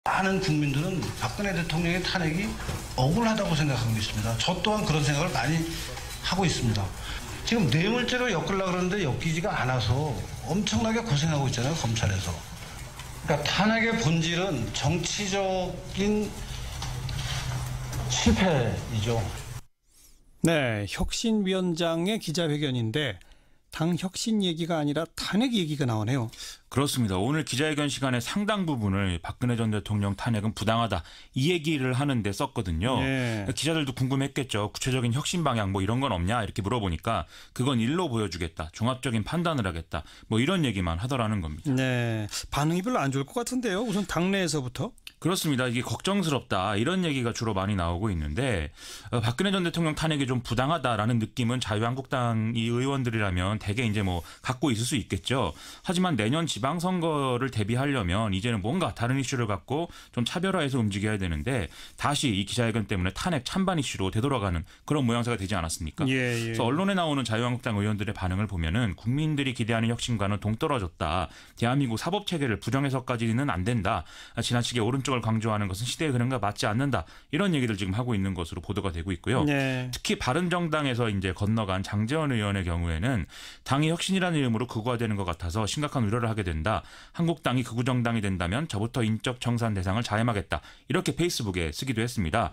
많은 국민들은 박근혜 대통령의 탄핵이 억울하다고 생각하고 있습니다. 저 또한 그런 생각을 많이 하고 있습니다. 지금 뇌물죄로 엮으려고 그러는데 엮이지가 않아서 엄청나게 고생하고 있잖아요, 검찰에서. 그러니까 탄핵의 본질은 정치적인 실패이죠. 네, 혁신위원장의 기자회견인데 당 혁신 얘기가 아니라 탄핵 얘기가 나오네요. 그렇습니다. 오늘 기자회견 시간에 상당 부분을 박근혜 전 대통령 탄핵은 부당하다 이 얘기를 하는데 썼거든요. 네. 기자들도 궁금했겠죠. 구체적인 혁신 방향 뭐 이런 건 없냐 이렇게 물어보니까 그건 일로 보여주겠다. 종합적인 판단을 하겠다. 뭐 이런 얘기만 하더라는 겁니다. 네, 반응이 별로 안 좋을 것 같은데요. 우선 당내에서부터. 그렇습니다. 이게 걱정스럽다 이런 얘기가 주로 많이 나오고 있는데 박근혜 전 대통령 탄핵이 좀 부당하다라는 느낌은 자유한국당 이 의원들이라면 대개 이제 뭐 갖고 있을 수 있겠죠. 하지만 내년 지방선거를 대비하려면 이제는 뭔가 다른 이슈를 갖고 좀 차별화해서 움직여야 되는데 다시 이 기자회견 때문에 탄핵 찬반 이슈로 되돌아가는 그런 모양새가 되지 않았습니까? 예. 그래서 언론에 나오는 자유한국당 의원들의 반응을 보면은 국민들이 기대하는 혁신과는 동떨어졌다. 대한민국 사법체계를 부정해서까지는 안 된다. 지나치게 오른쪽을 강조하는 것은 시대의 흐름과 맞지 않는다. 이런 얘기들 지금 하고 있는 것으로 보도가 되고 있고요. 네. 특히 바른정당에서 이제 건너간 장제원 의원의 경우에는 당이 혁신이라는 이름으로 극우화되는 것 같아서 심각한 우려를 하게 된다. 한국당이 극우정당이 된다면 저부터 인적 청산 대상을 자임하겠다. 이렇게 페이스북에 쓰기도 했습니다.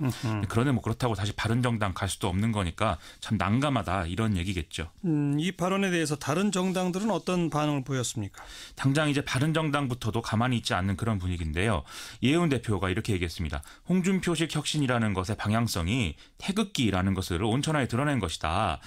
그런데 뭐 그렇다고 다시 바른정당 갈 수도 없는 거니까 참 난감하다 이런 얘기겠죠. 이 발언에 대해서 다른 정당들은 어떤 반응을 보였습니까? 당장 이제 바른정당부터도 가만히 있지 않는 그런 분위기인데요. 예은 대표가 이렇게 얘기했습니다. 홍준표식 혁신이라는 것의 방향성이 태극기라는 것을 온천하에 드러낸 것이다.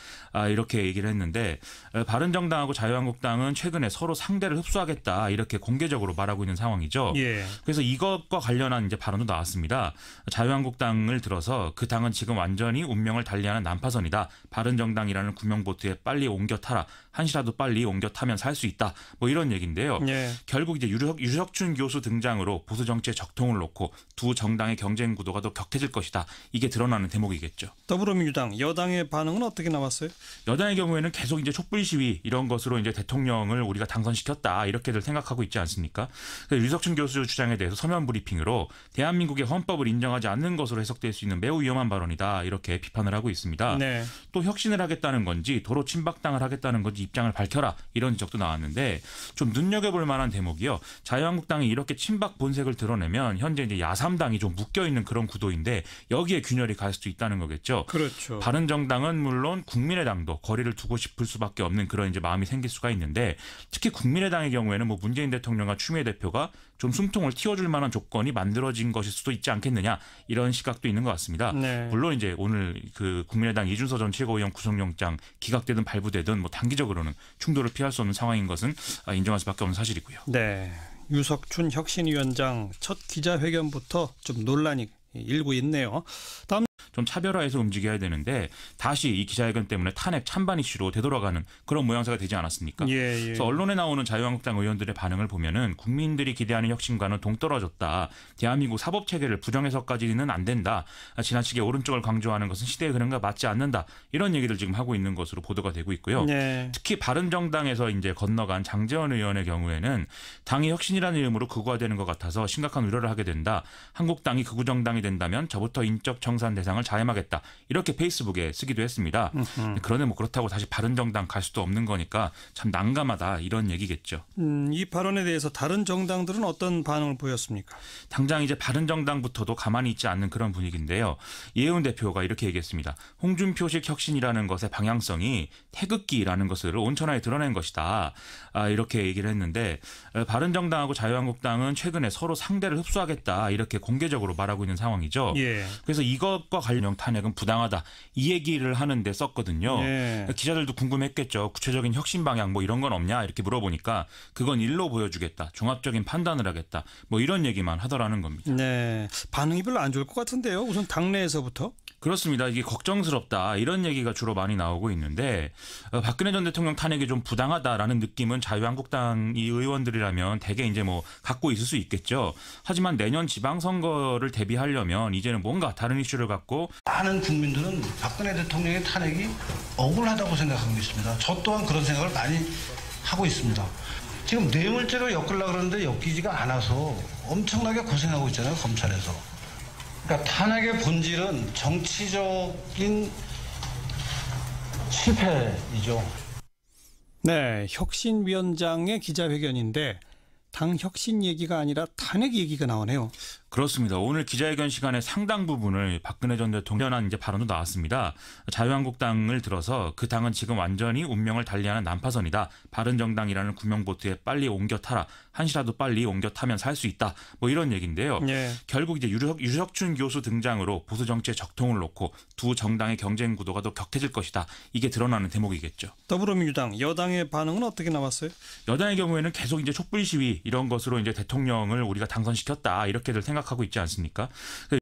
이렇게 얘기를 했는데 바른정당하고 자유한국당은 최근에 서로 상대를 흡수하겠다 이렇게 공개적으로 말하고 있는 상황이죠. 예. 그래서 이것과 관련한 이제 발언도 나왔습니다. 자유한국당을 들어서 그 당은 지금 완전히 운명을 달리하는 난파선이다. 바른정당이라는 구명보트에 빨리 옮겨 타라. 한시라도 빨리 옮겨 타면 살 수 있다. 뭐 이런 얘기인데요. 예. 결국 이제 유석춘 교수 등장으로 보수 정치에 적통을 놓고 두 정당의 경쟁 구도가 더 격해질 것이다. 이게 드러나는 대목이겠죠. 더불어민주당 여당의 반응은 어떻게 나왔어요? 여당의 경우에는 계속 이제 촛불 시위 이런 것으로 이제 대통령을 우리가 당선시켰다 이렇게들 생각하고 있지 않습니까? 유석춘 교수 주장에 대해서 서면 브리핑으로 대한민국의 헌법을 인정하지 않는 것으로 해석될 수 있는 매우 위험한 발언이다 이렇게 비판을 하고 있습니다. 네. 또 혁신을 하겠다는 건지 도로 친박당을 하겠다는 건지 입장을 밝혀라 이런 지적도 나왔는데 좀 눈여겨볼 만한 대목이요. 자유한국당이 이렇게 친박 본색을 드러내면 현재 이제 야3당이 좀 묶여있는 그런 구도인데 여기에 균열이 갈 수도 있다는 거겠죠. 그렇죠. 바른정당은 물론 국민의당도 거리를 두고 싶을 수밖에 없는 그런 이제 마음이 생길 수가 있는데 특히 국민의당의 경우에는 뭐 문재인 대통령과 추미애 대표가 좀 숨통을 틔워줄 만한 조건이 만들어진 것일 수도 있지 않겠느냐 이런 시각도 있는 것 같습니다. 네. 물론 이제 오늘 그 국민의당 이준서 전 최고위원 구속영장 기각되든 발부되든 뭐 단기적으로는 충돌을 피할 수 없는 상황인 것은 인정할 수밖에 없는 사실이고요. 네. 유석춘 혁신위원장 첫 기자회견부터 좀 논란이 일고 있네요. 다음 좀 차별화해서 움직여야 되는데 다시 이 기자회견 때문에 탄핵 찬반 이슈로 되돌아가는 그런 모양새가 되지 않았습니까? 예. 그래서 언론에 나오는 자유한국당 의원들의 반응을 보면은 국민들이 기대하는 혁신과는 동떨어졌다. 대한민국 사법체계를 부정해서까지는 안 된다. 지나치게 오른쪽을 강조하는 것은 시대의 흐름과 맞지 않는다. 이런 얘기들 지금 하고 있는 것으로 보도가 되고 있고요. 네. 특히 바른정당에서 이제 건너간 장제원 의원의 경우에는 당이 혁신이라는 이름으로 극우화되는 것 같아서 심각한 우려를 하게 된다. 한국당이 극우정당이 된다면 저부터 인적 청산 대상을 자임하겠다. 이렇게 페이스북에 쓰기도 했습니다. 그런데 뭐 그렇다고 다시 바른정당 갈 수도 없는 거니까 참 난감하다 이런 얘기겠죠. 이 발언에 대해서 다른 정당들은 어떤 반응을 보였습니까? 당장 이제 바른정당부터도 가만히 있지 않는 그런 분위기인데요. 예은 대표가 이렇게 얘기했습니다. 홍준표식 혁신이라는 것의 방향성이 태극기라는 것을 온천하에 드러낸 것이다. 이렇게 얘기를 했는데 바른정당하고 자유한국당은 최근에 서로 상대를 흡수하겠다 이렇게 공개적으로 말하고 있는 상황이죠. 예. 그래서 이것과 관련 탄핵은 부당하다 이 얘기를 하는데 썼거든요. 네. 기자들도 궁금했겠죠. 구체적인 혁신 방향 뭐 이런 건 없냐 이렇게 물어보니까 그건 일로 보여주겠다. 종합적인 판단을 하겠다. 뭐 이런 얘기만 하더라는 겁니다. 네. 반응이 별로 안 좋을 것 같은데요. 우선 당내에서부터. 그렇습니다. 이게 걱정스럽다 이런 얘기가 주로 많이 나오고 있는데 박근혜 전 대통령 탄핵이 좀 부당하다라는 느낌은 자유한국당 이 의원들이라면 대개 이제 뭐 갖고 있을 수 있겠죠. 하지만 내년 지방선거를 대비하려면 이제는 뭔가 다른 이슈를 갖고 많은 국민들은 박근혜 대통령의 탄핵이 억울하다고 생각하고 있습니다. 저 또한 그런 생각을 많이 하고 있습니다. 지금 뇌물죄로 엮으려고 그러는데 엮이지가 않아서 엄청나게 고생하고 있잖아요, 검찰에서. 그러니까 탄핵의 본질은 정치적인 실패이죠. 네, 혁신위원장의 기자회견인데 당 혁신 얘기가 아니라 탄핵 얘기가 나오네요. 그렇습니다. 오늘 기자회견 시간에 상당 부분을 박근혜 전 대통령한 이제 발언도 나왔습니다. 자유한국당을 들어서 그 당은 지금 완전히 운명을 달리하는 난파선이다. 바른정당이라는 구명보트에 빨리 옮겨 타라. 한시라도 빨리 옮겨 타면 살 수 있다. 뭐 이런 얘기인데요. 예. 결국 이제 유석춘 교수 등장으로 보수 정치에 적통을 놓고 두 정당의 경쟁 구도가 더 격해질 것이다. 이게 드러나는 대목이겠죠. 더불어민주당 여당의 반응은 어떻게 나왔어요? 여당의 경우에는 계속 이제 촛불 시위 이런 것으로 이제 대통령을 우리가 당선시켰다 이렇게들 생각하고 있지 않습니까?